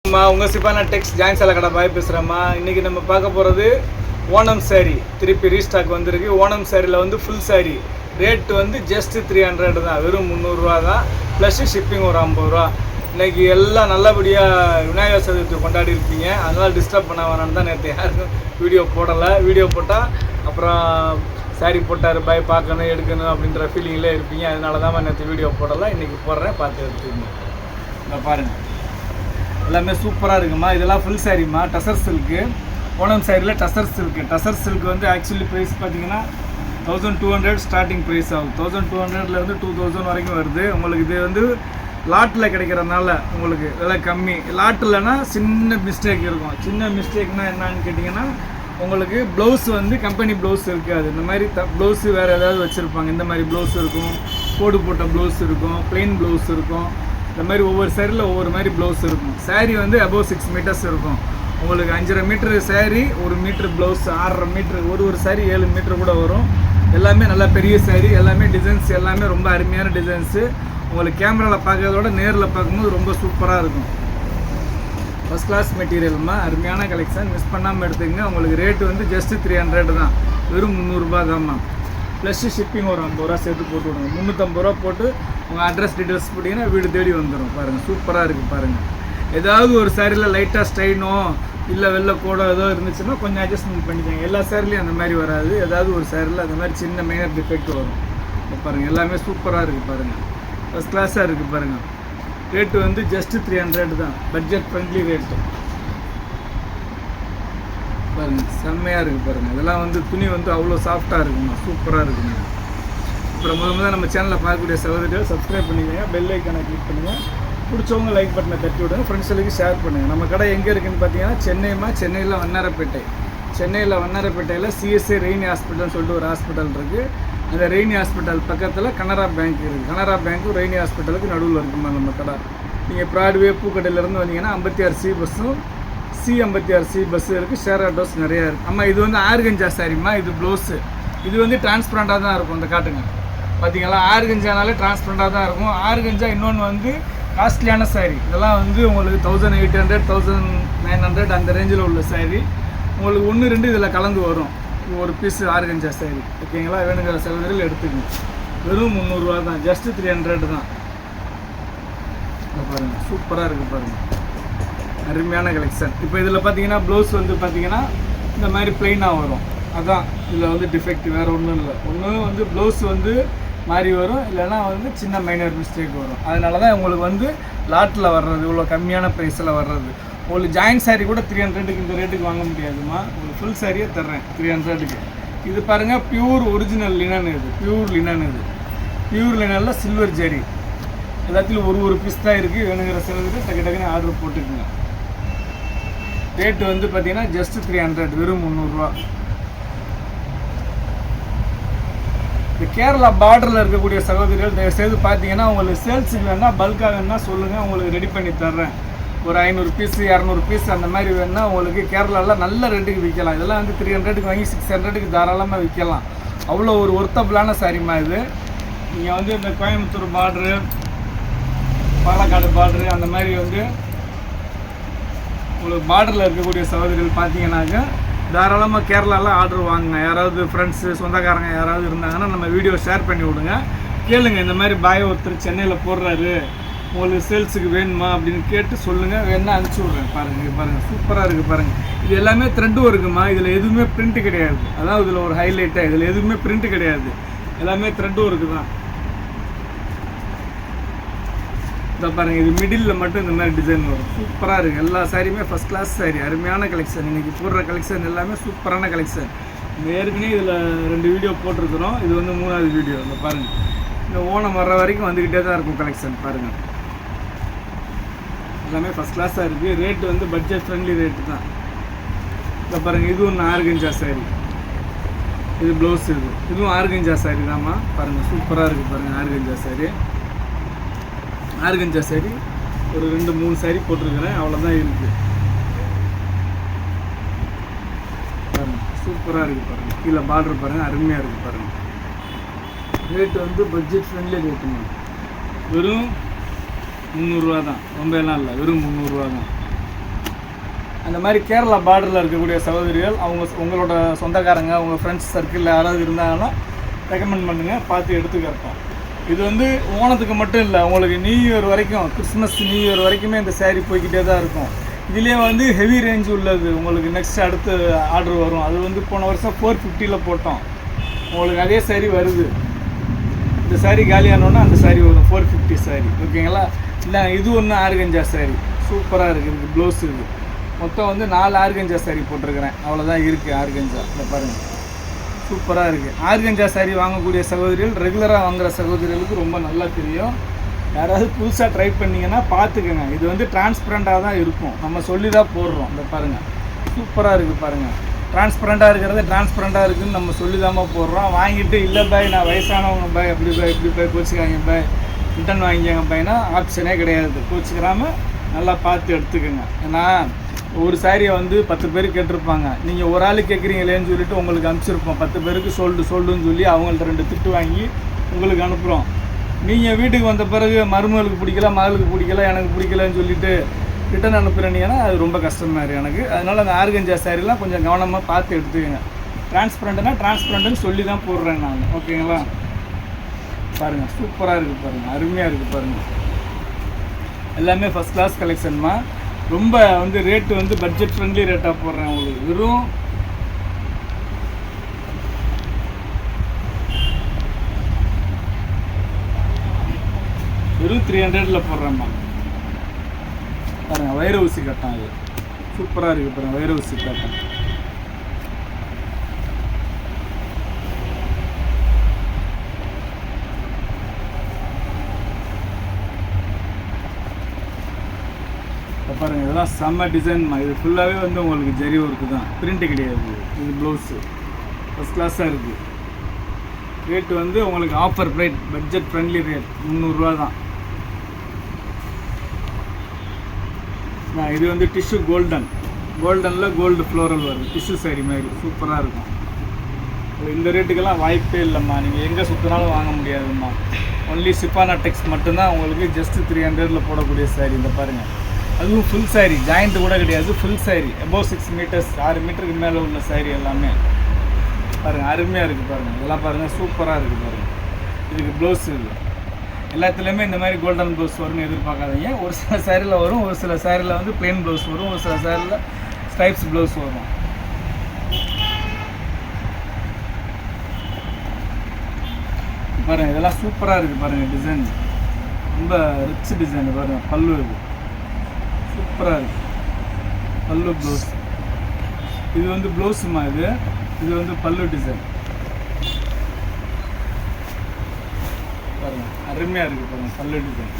உங்கள் சிப்பானா டெக்ஸ் ஜாயின் சேலை கடை பாய் பேசுகிறேம்மா. இன்றைக்கி நம்ம பார்க்க போகிறது ஓணம் சாரீ. திருப்பி ரீஸ்டாக் வந்திருக்கு. ஓணம் சாரியில் வந்து ஃபுல் சாரீ ரேட்டு வந்து ஜஸ்ட்டு 300 தான், வெறும் 300 தான், ப்ளஸ் ஷிப்பிங் ஒரு 50 ரூபா. இன்றைக்கி எல்லாம் நல்லபடியாக விநாயகர் சதுர்த்தி கொண்டாடி இருப்பீங்க, அதனால் டிஸ்டர்ப் பண்ண வேணான்னு தான் நேற்று யாருக்கும் வீடியோ போடலை. வீடியோ போட்டால் அப்புறம் சாரீ போட்டார் பாய் பார்க்கணும் எடுக்கணும் அப்படின்ற ஃபீலிங்கில் இருப்பீங்க, அதனால தான் நேற்று வீடியோ போடலை. இன்றைக்கி போடுறேன், பார்த்து எடுத்துக்கோங்க. இங்கே பாருங்கள், எல்லாமே சூப்பராக இருக்குமா. இதெல்லாம் ஃபுல் சாரீமா, டசர் சில்க்கு. ஓணம் சாரியில் டசர் சில்க்கு. டசர் சில்க் வந்து ஆக்சுவலி ப்ரைஸ் பார்த்தீங்கன்னா 1200 ஸ்டார்டிங் ப்ரைஸ் ஆகும். 1200 2000 வரைக்கும் வருது. உங்களுக்கு இது வந்து லாட்டில் கிடைக்கிறதுனால உங்களுக்கு விலை கம்மி. லாட்டில்னா சின்ன மிஸ்டேக் இருக்கும். சின்ன மிஸ்டேக்னால் என்னான்னு கேட்டிங்கன்னா, உங்களுக்கு ப்ளவுஸ் வந்து கம்பெனி ப்ளவுஸ் இருக்காது. இந்த மாதிரி ப்ளவுஸு வேறு ஏதாவது வச்சுருப்பாங்க. இந்த மாதிரி ப்ளவுஸ் இருக்கும், கோடு போட்ட ப்ளவுஸ் இருக்கும், ப்ளெயின் ப்ளவுஸ் இருக்கும். இந்த மாதிரி ஒவ்வொரு சாரியில் ஒவ்வொரு மாதிரி ப்ளவுஸ் இருக்கும். சாரீ வந்து அபவ் 6 மீட்டர்ஸ் இருக்கும். உங்களுக்கு 5.5 metre sari, 1 metre blouse, 6.5 metre, ஒரு சாரீ 7 மீட்ரு கூட வரும். எல்லாமே நல்லா பெரிய சாரீ, எல்லாமே டிசைன்ஸ் எல்லாமே ரொம்ப அருமையான டிசைன்ஸு. உங்களுக்கு கேமராவில் பார்க்கறதோட நேரில் பார்க்கும்போது ரொம்ப சூப்பராக இருக்கும். ஃபஸ்ட் கிளாஸ் மெட்டீரியல்மா, அருமையான கலெக்ஷன், மிஸ் பண்ணாமல் எடுத்துக்கங்க. உங்களுக்கு ரேட்டு வந்து ஜஸ்ட்டு 300 தான், வெறும் 300 ரூபா தான்மா. ப்ளஸ் ஷிப்பிங் ஒரு 50 ரூபா சேர்த்து போட்டு விடுங்க. 350 ரூபா போட்டு உங்கள் அட்ரஸ் டீட்டெயில்ஸ் போட்டிங்கன்னா வீடு தேடி வந்துடும். பாருங்கள், சூப்பராக இருக்குது பாருங்கள். ஏதாவது ஒரு சாரியில் லைட்டாக ஸ்டைனோ இல்லை வெள்ளை கோடோ ஏதோ இருந்துச்சுன்னா கொஞ்சம் அட்ஜஸ்ட்மெண்ட் பண்ணிக்கோங்க. எல்லா சாரிலையும் அந்த மாதிரி வராது. ஏதாவது ஒரு சாரியில் அந்த மாதிரி சின்ன மைனர் டிஃபெக்ட் வரும். பாருங்கள், எல்லாமே சூப்பராக இருக்குது பாருங்கள், ஃபஸ்ட் கிளாஸாக இருக்குது பாருங்கள். ரேட்டு வந்து ஜஸ்ட்டு 300 தான், பட்ஜெட் ஃப்ரெண்ட்லி ரேட்டு. பாருங்கள், செம்மையாக இருக்குது பாருங்கள். இதெல்லாம் வந்து துணி வந்து அவ்வளோ சாஃப்டாக இருக்குமா, சூப்பராக இருக்குங்க. அப்புறம் முதல்ல நம்ம சேனலில் பார்க்கக்கூடிய சகோதரிகள் சப்ஸ்கிரைப் பண்ணிக்கோங்க, பெல் ஐக்கானை கிளிக் பண்ணுங்கள், பிடிச்சவங்க லைக் பட்டனை தட்டி விடுங்க, ஃப்ரெண்ட்ஸுக்கு ஷேர் பண்ணுங்கள். நம்ம கடை எங்கே இருக்குதுன்னு பார்த்தீங்கன்னா சென்னையில் வண்ணாரப்பேட்டை. சென்னையில் வண்ணாரப்பேட்டையில் சிஎஸ்ஐ ரெய்னி ஹாஸ்பிட்டல்னு சொல்லிட்டு ஒரு ஹாஸ்பிட்டல் இருக்குது. அந்த ரெய்னி ஹாஸ்பிட்டல் பக்கத்தில் கனரா பேங்க் இருக்குது. கனரா பேங்க்கும் ரெய்னி ஹாஸ்பிட்டலுக்கு நடுவில் இருக்குமா நம்ம கடை. நீங்கள் ப்ராட்வே பூக்கடையிலேருந்து வந்தீங்கன்னா 56C பஸ்ஸும் C56C பஸ்ஸு இருக்குது. ஷேர் ஆட்டோஸ் நிறையா இருக்குது. அம்மா இது வந்து ஆர்கஞ்சா சாரிம்மா, இது ப்ளவுஸு. இது வந்து டிரான்ஸ்பரண்ட்டாக தான் இருக்கும். இந்த காட்டுங்க, பார்த்தீங்களா, ஆர்கஞ்சானாலே டிரான்ஸ்பரண்ட்டாக தான் இருக்கும். ஆர்கஞ்சா இன்னொன்று வந்து காஸ்ட்லியான சாரீ. இதெல்லாம் வந்து உங்களுக்கு 1800 1900 அந்த ரேஞ்சில் உள்ள சாரீ. உங்களுக்கு 1-2 இதில் கலந்து வரும். ஒரு பீஸு ஆர்கஞ்சா சாரீ, ஓகேங்களா. வேணுங்கிற சகோதரிகள் எடுத்துக்கணும். வெறும் 300 ரூபா தான், ஜஸ்ட்டு 300 தான். பாருங்கள், சூப்பராக இருக்குது பாருங்கள், அருமையான கலெக்ஷன். இப்போ இதில் பார்த்தீங்கன்னா ப்ளவுஸ் வந்து பார்த்தீங்கன்னா இந்த மாதிரி ப்ளெயினாக வரும். அதுதான் இதில் வந்து டிஃபெக்ட், வேறு ஒன்றும் இல்லை. ஒன்று வந்து ப்ளவுஸ் வந்து மாறி வரும், இல்லைனா வந்து சின்ன மைனர் மிஸ்டேக் வரும். அதனால தான் உங்களுக்கு வந்து லாட்டில் வர்றது, இவ்வளோ கம்மியான ப்ரைஸில் வர்றது. உங்களுக்கு ஜாயின்ட் சாரீ கூட 300க்கு இந்த ரேட்டுக்கு வாங்க முடியாதுமா. உங்களுக்கு ஃபுல் சாரியே தர்றேன் 300க்கு. இது பாருங்கள், பியூர் ஒரிஜினல் லினன். இது பியூர் லினன். இது பியூர் லினனில் சில்வர் ஜரி. எல்லாத்துலையும் ஒரு பீஸ் தான் இருக்குது. வேணுங்கிற சிலருக்கு டக்குன்னு ஆர்டர் போட்டுக்குங்க. ரேட்டு வந்து பார்த்தீங்கன்னா ஜஸ்ட்டு 300, வெறும் 300 ரூபா. இந்த கேரளா பார்டரில் இருக்கக்கூடிய சகோதரிகள் தயவுசெய்து பார்த்தீங்கன்னா, உங்களுக்கு சேல்ஸுக்கு வேணால் பல்காக வேணால் சொல்லுங்கள், உங்களுக்கு ரெடி பண்ணி தர்றேன். ஒரு 500 பீஸ் 200 பீஸ் அந்த மாதிரி வேணுன்னா உங்களுக்கு கேரளாவில் நல்ல ரேட்டுக்கு விற்கலாம். இதெல்லாம் வந்து 300க்கு வாங்கி 600க்கு தாராளமாக விற்கலாம். அவ்வளோ ஒரு ஒர்த்தபிளான சாரிமா இது. நீங்கள் வந்து இந்த கோயம்புத்தூர் பார்டரு, பாலக்காடு பார்டரு, அந்த மாதிரி வந்து உங்களுக்கு பார்டரில் இருக்கக்கூடிய சகோதரிகள் பார்த்தீங்கன்னாக்க தாராளமாக கேரளாவில் ஆர்டர் வாங்குங்க. யாராவது ஃப்ரெண்ட்ஸு சொந்தக்காரங்க யாராவது இருந்தாங்கன்னா நம்ம வீடியோ ஷேர் பண்ணி விடுங்க. கேளுங்க, இந்த மாதிரி பாய் ஒருத்தர் சென்னையில் போடுறாரு, உங்களுக்கு சேல்ஸுக்கு வேணுமா அப்படின்னு கேட்டு சொல்லுங்கள், வேணா அனுப்பிச்சி விட்றேன். பாருங்கள், பாருங்கள், சூப்பராக இருக்குது பாருங்கள். இது எல்லாமே த்ரெட்டும் இருக்குமா, இதில் எதுவுமே பிரிண்ட்டு கிடையாது. அதான் இதில் ஒரு ஹைலைட்டாக, இதில் எதுவுமே பிரிண்ட்டு கிடையாது, எல்லாமே த்ரெட்டும் இருக்குது தான். இதை பாருங்கள், இது மிடில் மட்டும் இந்த மாதிரி டிசைன் வரும். சூப்பராக இருக்குது. எல்லா சாரியுமே ஃபஸ்ட் கிளாஸ் சாரி, அருமையான கலெக்ஷன். இன்றைக்கி போடுற கலெக்ஷன் எல்லாமே சூப்பரான கலெக்ஷன். இந்த ஏற்கனவே இதில் 2 வீடியோ போட்டிருக்கிறோம். இது வந்து 3வது வீடியோ. இந்த பாருங்கள், இந்த ஓணம் வர்ற வரைக்கும் வந்துக்கிட்டே தான் இருக்கும் கலெக்ஷன். பாருங்கள், எல்லாமே ஃபஸ்ட் கிளாஸாக இருக்குது. ரேட்டு வந்து பட்ஜெட் ஃப்ரெண்ட்லி ரேட்டு தான். இதை பாருங்கள், இது ஒன்று ஆர்கஞ்சா சாரி. இது ப்ளவுஸ். இதுவும் ஆர்கஞ்சா சாரி தான்மா. பாருங்கள், சூப்பராக இருக்குது பாருங்கள். ஆர்கஞ்சா சாரி, ஆர்கஞ்சா சாரி ஒரு 2-3 சாரி போட்டிருக்கிறேன், அவ்வளோதான் இருக்குது. பாருங்கள், சூப்பராக இருக்குது பாருங்கள். கீழே பார்டர் பாருங்கள், அருமையாக இருக்குது பாருங்கள். ரேட்டு வந்து பட்ஜெட் ஃப்ரெண்ட்லி ரேட்டுங்க, வெறும் 300 ரூபா தான். ரொம்ப எல்லாம் இல்லை, வெறும் 300 ரூபா தான். அந்த மாதிரி கேரளா பார்டரில் இருக்கக்கூடிய சகோதரிகள் உங்களோட சொந்தக்காரங்க உங்கள் ஃப்ரெண்ட்ஸ் சர்க்கிளில் யாராவது இருந்தாங்கன்னா ரெக்கமெண்ட் பண்ணுங்கள், பார்த்து எடுத்துக்கிறோம். இது வந்து ஓணத்துக்கு மட்டும் இல்லை, உங்களுக்கு நியூ இயர் வரைக்கும், கிறிஸ்மஸ் நியூ இயர் வரைக்குமே இந்த சேரீ போய்கிட்டே தான் இருக்கும். இதுலேயே வந்து ஹெவி ரேஞ்ச் உள்ளது உங்களுக்கு நெக்ஸ்ட் அடுத்து ஆர்டர் வரும். அது வந்து போன வருஷம் 450 போட்டோம், உங்களுக்கு அதே சேரீ வருது. இந்த சாரீ காலியானோன்னா அந்த சாரீ வரும் 450 சாரீ, ஓகேங்களா? இல்லை இது ஒன்று ஆர்கஞ்சா சாரீ சூப்பராக இருக்குது. இதுக்கு ப்ளவுஸ் இது மொத்தம் வந்து 4 ஆர்கஞ்சா சாரீ போட்டிருக்கிறேன், அவ்வளோதான் இருக்குது ஆர்கஞ்சா. இந்த பாருங்கள் சூப்பராக இருக்குது. ஆர்கஞ்சா சாரீ வாங்கக்கூடிய சகோதரிகள், ரெகுலராக வாங்குகிற சகோதரிகளுக்கு ரொம்ப நல்லா தெரியும். யாராவது புதுசாக ட்ரை பண்ணிங்கன்னா பார்த்துக்கோங்க. இது வந்து டிரான்ஸ்பரண்ட்டாக தான் இருக்கும், நம்ம சொல்லி தான் போடுறோம். இந்த பாருங்கள் சூப்பராக இருக்குது பாருங்கள். டிரான்ஸ்பரண்ட்டாக இருக்கிறது டிரான்ஸ்பரண்ட்டாக இருக்குதுன்னு நம்ம சொல்லி தான் போடுறோம். வாங்கிட்டு இல்லை பாய் நான் வயசானவங்க பாய் அப்படி பாய் இப்படி பாய் கோச்சிக்காங்க பாய் ரிட்டன் வாங்கிக்காங்க பாய்னா ஆப்ஷனே கிடையாது. கோச்சிக்கிறாமல் நல்லா பார்த்து எடுத்துக்கோங்க. ஏன்னா ஒரு சாரியை வந்து 10 பேர் கேட்டிருப்பாங்க, நீங்கள் ஒரு ஆள் கேட்குறீங்களேன்னு சொல்லிட்டு உங்களுக்கு அனுப்பிச்சிருப்போம். 10 பேருக்கு சொல்லுன்னு சொல்லி அவங்கள்ட்ட 2 திட்டு வாங்கி உங்களுக்கு அனுப்புகிறோம். நீங்கள் வீட்டுக்கு வந்த பிறகு மருமகளுக்கு பிடிக்கல, மகளுக்கு பிடிக்கல, எனக்கு பிடிக்கலன்னு சொல்லிவிட்டு ரிட்டன் அனுப்புகிறீங்கன்னா அது ரொம்ப கஷ்டமாக இருக்குது எனக்கு. அதனால் அந்த ஆர்கஞ்சா சாரீலாம் கொஞ்சம் கவனமாக பார்த்து எடுத்துக்கோங்க. டிரான்ஸ்பரண்ட்னா டிரான்ஸ்பரண்ட்டுன்னு சொல்லி தான் போடுறேன் நான், ஓகேங்களா? பாருங்கள் சூப்பராக இருக்குது பாருங்கள், அருமையாக இருக்குது பாருங்கள். எல்லாமே ஃபஸ்ட் கிளாஸ் கலெக்ஷன்மா. ரொம்ப வந்து ரேட்டு வந்து பட்ஜெட் ஃப்ரெண்ட்லி ரேட்டாக போடுறேன் உங்களுக்கு. வெறும் 300 போடுறேம்மா. பாருங்கள் வைர ஊசி கட்டம், அது சூப்பராக இருக்குது பாருங்கள் வைர ஊசி கட்டம். பாருங்கள் இதெல்லாம் செம்ம டிசைன்மா. இது ஃபுல்லாகவே வந்து உங்களுக்கு ஜரி ஒர்க்கு தான், பிரிண்ட்டு கிடையாது. இது ப்ளவுஸு ஃபஸ்ட் கிளாஸாக இருக்குது. ரேட்டு வந்து உங்களுக்கு offer price, budget friendly rate 300 தான். இது வந்து டிஷ்யூ கோல்டனில் கோல்டு ஃப்ளோரல் வருது, டிஷ்யூ சாரி மாதிரி சூப்பராக இருக்கும். இந்த ரேட்டுக்கெல்லாம் வாய்ப்பே இல்லைம்மா, நீங்கள் எங்கே சுற்றினாலும் வாங்க முடியாதும்மா. ஒன்லி சிப்பானா டெக்ஸ் மட்டும்தான் உங்களுக்கு ஜஸ்ட்டு 300 போடக்கூடிய சாரீ. இந்த பாருங்கள் அதுவும் ஃபுல் சாரீ, ஜாயிண்ட்டு கூட கிடையாது, ஃபுல் சாரீ. அபோவ் 6 மீட்டர்ஸ் 6 மீட்டருக்கு மேலே உள்ள சாரீ எல்லாமே பாருங்கள் அருமையாக இருக்குது பாருங்கள். இதெல்லாம் பாருங்கள் சூப்பராக இருக்குது பாருங்கள். இதுக்கு ப்ளவுஸ் இது எல்லாத்துலேயுமே இந்த மாதிரி கோல்டன் ப்ளவுஸ் வரும்னு எதிர்பார்க்காதீங்க. ஒரு சில சாரியில் வரும், ஒரு சில சாரியில் வந்து பிளெயின் ப்ளவுஸ் வரும், ஒரு சில சாரியில் ஸ்ட்ரைப்ஸ் ப்ளவுஸ் வரும். பாருங்கள் இதெல்லாம் சூப்பராக இருக்குது பாருங்கள். டிசைன் ரொம்ப ரிச் டிசைன் பாருங்கள். பல்லு இது சூப்பராக இருக்குது, பல்லு ப்ளவுஸ். இது வந்து ப்ளவுஸுமா, இது வந்து பல்லு டிசைன் பாருங்கள் அருமையாக இருக்குது பாருங்கள். பல்லு டிசைன்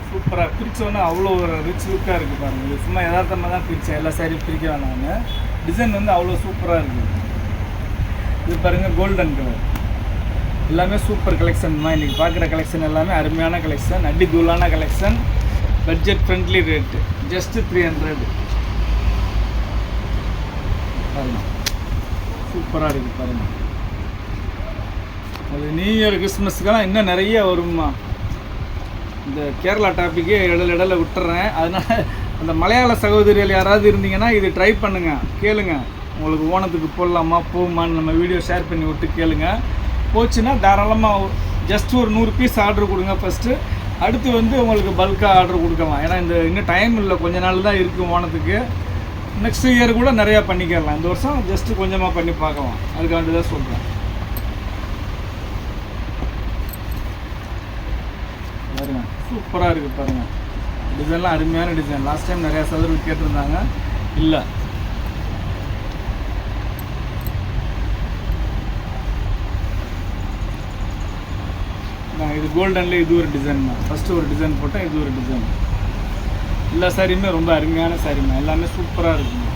சூப்பராக பிரித்தோன்னா அவ்வளோ ஒரு ரிச் லுக்காக இருக்குது பாருங்கள். இது சும்மா யதார்த்தமாக தான் பிரித்தேன், எல்லா சாரியும் பிரிக்க வேணாங்க. டிசைன் வந்து அவ்வளோ சூப்பராக இருக்குது. இது பாருங்கள் கோல்டன் கலர், எல்லாமே சூப்பர் கலெக்ஷன்மா. இன்றைக்கி பார்க்குற கலெக்ஷன் எல்லாமே அருமையான கலெக்ஷன், அடி தூளான collection, budget friendly rate, just 300. பாருங்கள் சூப்பராக இருக்குது பாருங்கள். அது நியூ இயர் கிறிஸ்மஸுக்கெல்லாம் இன்னும் நிறைய வரும்மா. இந்த கேரளா டாப்பிக்கே இடையில விட்டுறேன். அதனால் அந்த மலையாள சகோதரிகள் யாராவது இருந்தீங்கன்னா இது ட்ரை பண்ணுங்கள், கேளுங்க. உங்களுக்கு ஓணத்துக்கு போடலாமா போகுமான்னு நம்ம வீடியோ ஷேர் பண்ணி விட்டு கேளுங்க. போச்சுன்னா தாராளமாக ஜஸ்ட் ஒரு 100 பீஸ் ஆர்டர் கொடுங்க ஃபஸ்ட்டு. அடுத்து வந்து உங்களுக்கு பல்காக ஆர்டர் கொடுக்கலாம். ஏன்னா இன்னும் டைம் இல்லை, கொஞ்ச நாள் தான் இருக்குது ஓணத்துக்கு. நெக்ஸ்ட் இயர் கூட நிறையா பண்ணிக்கலாம். இந்த வருஷம் ஜஸ்ட்டு கொஞ்சமாக பண்ணி பார்க்கலாம், அதுக்காண்டி தான் சொல்கிறேன். பாருங்க சூப்பராக இருக்குது பாருங்கள். டிசைன்லாம் அருமையான டிசைன். லாஸ்ட் டைம் நிறையா சதுரம் கேட்டிருந்தாங்க, இல்லை இது கோல்டன்லேயே இது ஒரு டிசைன் தான். ஃபஸ்ட்டு ஒரு டிசைன் போட்டேன், இது ஒரு டிசைன். எல்லா சாரியுமே ரொம்ப அருமையான சாரிம்மா, எல்லாமே சூப்பராக இருக்குங்க.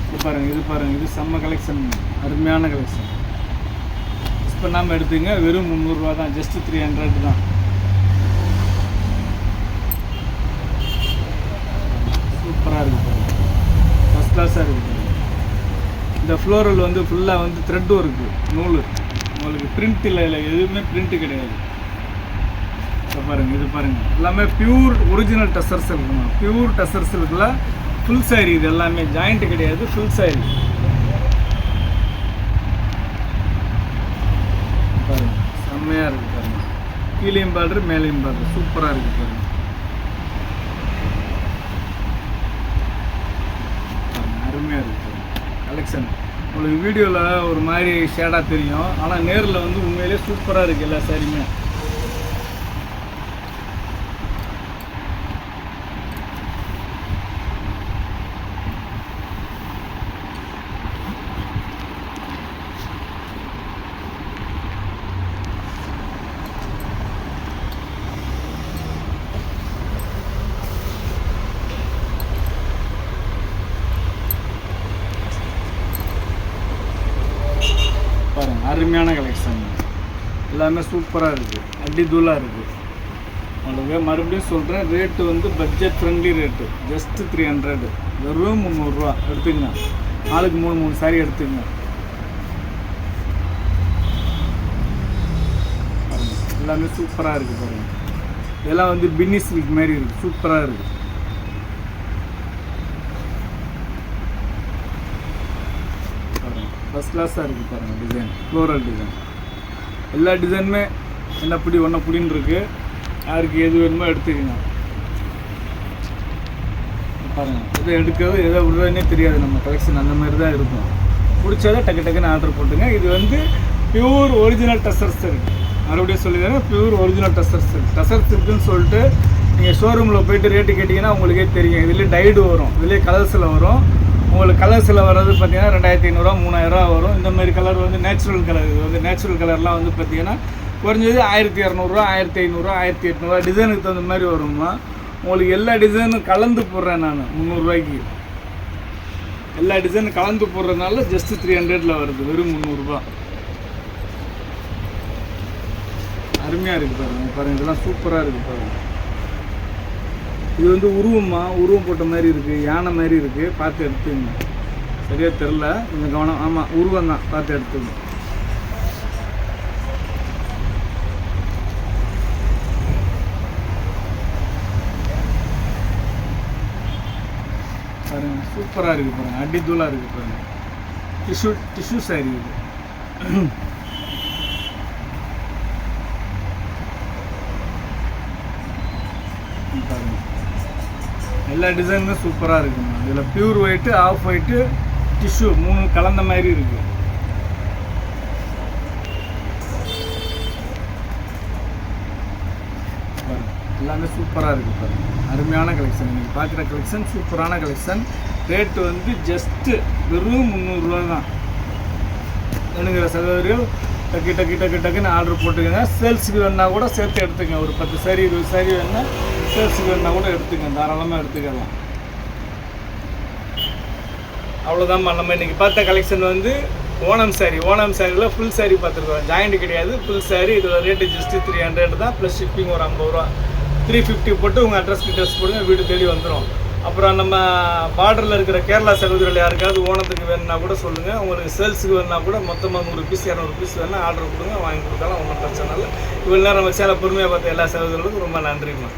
இது பாருங்கள் இது செம்ம கலெக்ஷன், அருமையான கலெக்ஷன். மிஸ் பண்ணாமல் எடுத்துங்க. வெறும் 300 தான், ஜஸ்ட்டு 300 தான். சூப்பராக இருக்குது பாருங்கள், ஃபஸ்ட் கிளாஸாக இருக்குது. இந்த ஃப்ளோரல் வந்து ஃபுல்லாக வந்து த்ரெட் ஒர்க்கு, நூல். உங்களுக்கு பிரிண்ட் இல்லை, எதுவுமே பிரிண்ட்டு கிடையாது. இப்போ பாருங்கள், இது பாருங்கள் எல்லாமே பியூர் ஒரிஜினல் டசர் சில்க்குங்க. பியூர் டசர் சில்கில் ஃபுல் சாரி, இது எல்லாமே ஜாயிண்ட் கிடையாது, ஃபுல் சாரி. பாருங்க செம்மையாக இருக்குது பாருங்க. கீழேயும் பார்டர் மேலேயும் பார்டர் சூப்பராக இருக்குது பாருங்க. அருமையாக இருக்குது கலெக்ஷன். உங்களுக்கு வீடியோவில் ஒரு மாதிரி ஷேடாக தெரியும், ஆனால் நேரில் வந்து உண்மையிலே சூப்பராக இருக்குது எல்லா சாரியுமே. பாருங்கள் அருமையான கலெக்ஷன், எல்லாமே சூப்பராக இருக்குது, அடி தூளாக இருக்குது. உங்களுக்கு மறுபடியும் சொல்கிறேன், ரேட்டு வந்து பட்ஜெட் ஃப்ரெண்ட்லி ரேட்டு, ஜஸ்ட்டு 300, வெறும் 300 ரூபா எடுத்துக்கங்க. நாளுக்கு 3 சாரி எடுத்துக்கங்க. எல்லாமே சூப்பராக இருக்குது பாருங்கள். இதெல்லாம் வந்து பின்னி சில்க் மாதிரி இருக்குது, சூப்பராக இருக்குது. ஃபஸ்ட் கிளாஸாக இருக்குது பாருங்கள். டிசைன் ஃப்ளோரல் டிசைன், எல்லா டிசைனுமே என்ன பிடி ஒன்றை பிடின்னு இருக்குது. யாருக்கு எது வேணுமோ எடுத்துக்கங்க. பாருங்கள், எதை எடுக்கிறது எதை விடுறதுனே தெரியாது நம்ம கலெக்ஷன், அந்த மாதிரி தான் இருக்கும். பிடிச்சதை டக்குன்னு ஆர்டர் போட்டுங்க. இது வந்து பியூர் ஒரிஜினல் டசர்ஸ் இருக்குது. மறுபடியும் சொல்லிடுறேன், பியூர் ஒரிஜினல் டசர்ஸ் இருக்குது. டசர்ஸ் இருக்குதுன்னு சொல்லிட்டு நீங்கள் ஷோரூமில் போய்ட்டு ரேட்டு கேட்டிங்கன்னா உங்களுக்கே தெரியும். இதுலேயே டைடு வரும், இதுலேயே கலர்ஸில் வரும். உங்களுக்கு கலர்ஸில் வர்றது பார்த்தீங்கன்னா 2500 3000 வரும். இந்த மாதிரி கலர் வந்து நேச்சுரல் கலர். இது வந்து நேச்சுரல் கலர்லாம் வந்து பார்த்தீங்கன்னா குறைஞ்சது 1200, 1500, 1800 டிசைனுக்கு தகுந்த மாதிரி வருமா. உங்களுக்கு எல்லா டிசைனும் கலந்து போடுறேன் நான் 300 ரூபாய்க்கு. எல்லா டிசைனும் கலந்து போடுறதுனால ஜஸ்ட்டு 300 வருது, வெறும் 300 ரூபா. அருமையாக இருக்குது பாருங்கள். பாருங்கள் இதெல்லாம் சூப்பராக இருக்குது பாருங்கள். இது வந்து உருவம் போட்ட மாதிரி இருக்குது, யானை மாதிரி இருக்குது. பார்த்து எடுத்துங்க, சரியாக தெரில, கொஞ்சம் கவனம். ஆமாம் உருவம் தான், பார்த்து எடுத்துங்க. பாருங்கள் சூப்பராக இருக்குது பாருங்கள், அடி தூளாக இருக்குது பாருங்கள். டிஷ்யூ சாரி இது. பாருங்கள் எல்லா டிசைனுமே சூப்பராக இருக்குங்க. இதில் pure white, of white, tissue 3 கலந்த மாதிரி இருக்குது. எல்லாமே சூப்பராக இருக்குது பாருங்கள். அருமையான கலெக்ஷன், நீங்கள் பார்க்குற கலெக்ஷன் சூப்பரான கலெக்ஷன். ரேட்டு வந்து ஜஸ்ட்டு வெறும் 300 ரூபா தான். வேணுங்கிற சகோதரிகள் டக்குன்னு ஆர்டர் போட்டுக்கோங்க. சேல்ஸுக்கு வேணுன்னா கூட சேர்த்து எடுத்துங்க. ஒரு 10 சாரி 20 சாரி வேணுன்னா சேல்ஸுக்கு வேணுன்னா கூட எடுத்துங்க, தாராளமாக எடுத்துக்கலாம். அவ்வளோதான். நம்ம இன்றைக்கி பார்த்த கலெக்ஷன் வந்து ஓணம் சாரியில் ஃபுல் சாரி பார்த்துருக்கோம். ஜாயிண்ட் கிடையாது, ஃபுல் சாரி. இதோட ரேட்டு ஜஸ்ட்டு 300 தான், ப்ளஸ் ஷிப்பிங் ஒரு 50 ரூபா. 350 போட்டு உங்கள் அட்ரஸ் டீட்டெயில்ஸ் போடுங்க, வீடு தேடி வந்துடும். அப்புறம் நம்ம பார்டரில் இருக்கிற கேரளா சகோதரிகள் யாருக்காவது ஓணத்துக்கு வேணுன்னா கூட சொல்லுங்கள். உங்களுக்கு சேல்ஸுக்கு வேணுன்னா கூட மொத்தமாக 100 பீஸ் 200 பீஸ் வேணுன்னா ஆர்டர் கொடுங்க, வாங்கி கொடுக்கலாம், ஒன்றும் பிரச்சனை இல்லை. இவ்வளோ நேரம் நம்ம சேலை பொறுமையாக பார்த்த எல்லா சகோதரர்களுக்கும் ரொம்ப நன்றிம்மா.